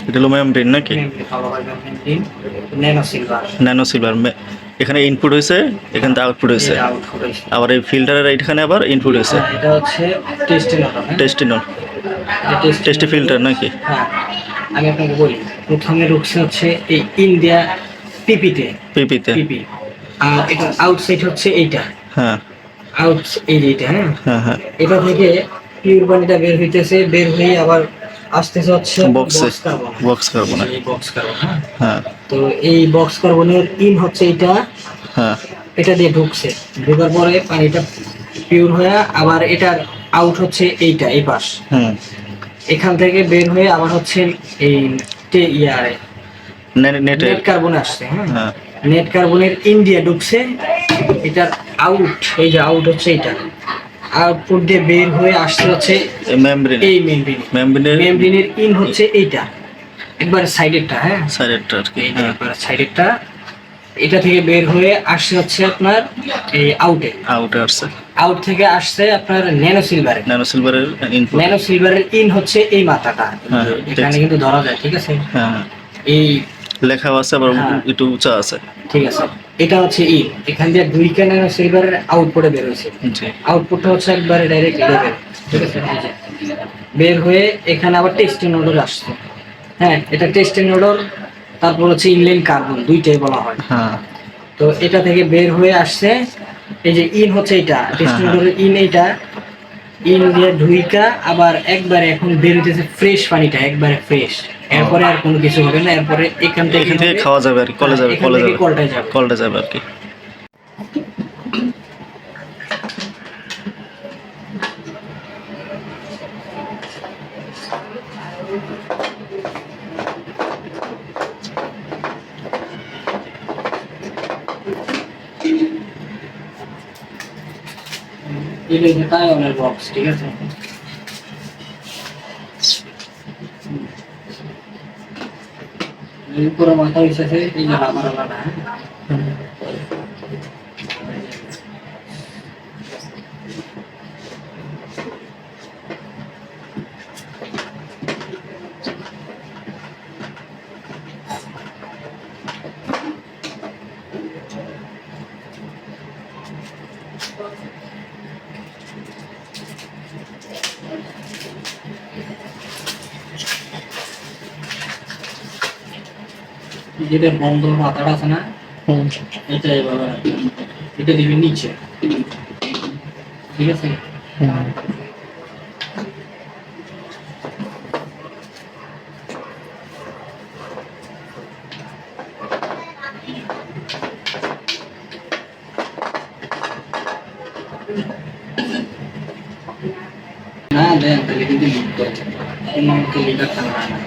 এটা হলো মেমব্রেন নাকি? Nano silver. এখানে ইনপুট হয়েছে, এখান থেকে আউটপুট হয়েছে, আবার এই ফিল্টারের এইখানে আবার ইনপুট হয়েছে। এটা হচ্ছে টেস্টি ফিল্টার নাকি? হ্যাঁ, আমি আপনাকে বলি, প্রথমে ঢুকছে হচ্ছে এই ইন্ডিয়া পিপিতে, পিপি, আর এটা আউটসাইড হচ্ছে এইটা। হ্যাঁ, আউট এইটা। হ্যাঁ হ্যাঁ, এটা থেকে পিওর পানিটা বের হইতেছে, বের হয়ে আবার আসতেছে হচ্ছে বক্স কার্বন। এই বক্স কার্বন, হ্যাঁ, তো এই বক্স কার্বনের ইন হচ্ছে এটা। হ্যাঁ, এটা দিয়ে ঢুকছে, ঢোকার পরে পানিটা পিওর হয়ে আবার এটার আউট হচ্ছে এইটা, এই পাশ। এখান থেকে বের হয়ে আবার হচ্ছে এই নেট কার্বন আসছে। হ্যাঁ, নেট কার্বনের ইন্ডিয়া ঢুকছে, এটার আউট, এই যে আউট হচ্ছে এটা, আউটপুট দিয়ে বের হয়ে আসছে হচ্ছে এই মেমব্রেনের ইন হচ্ছে এইটা, একবার সাইডেরটা। হ্যাঁ, সাইডেরটা আর কি, একবার সাইডেরটা। এটা থেকে বের হয়ে আসছে হচ্ছে আপনার এই আউটে আসছে, আউট থেকে আসছে আপনার ন্যানো সিলভারের ইন হচ্ছে এই মাথাটা। এখানে কিন্তু ধরা যায়, ঠিক আছে? হ্যাঁ, এই লেখা আছে, আবার একটু উঁচা আছে, ঠিক আছে? এটা হচ্ছে ইন, এখান দিয়ে 2 ন্যানো সিলভারের আউটপুটে বের হয়েছে। আউটপুটটা হচ্ছে একবারে ডাইরেক্ট লেভেল, ঠিক আছে? বের হয়ে এখানে আবার টেস্টিং নোডে আসছে। হ্যাঁ, এটা টেস্টিং নোডর, তারপর হচ্ছে ইনলাইন কার্বন, দুইটাই বলা হয়। হ্যাঁ, তো এটা থেকে বের হয়ে আসছে এই যে ইন হচ্ছে এটা, টেস্টিং নোডের ইন, এইটা ইন দিয়ে ঢুইকা আবার একবারে এখন বের হইতেছে ফ্রেশ পানিটা, একবারে ফ্রেশ। এরপরে আর কোনো কিছু হবে না, এরপরে এখান থেকে খাওয়া যাবে আর কি, কলটা যাবে আর কি। এটা যেটাই অনেক বক্স, ঠিক আছে? এই পুরো মাথা হিসেবে এই যে রাবার আলাদা। যেটা বন্ধ মাথাটা আছে না, এটা এভাবে এটা দিবি নিচে, ঠিক আছে? না দেন তাহলে কিন্তু লিক করছে, কোনো লিকার থাকবে না।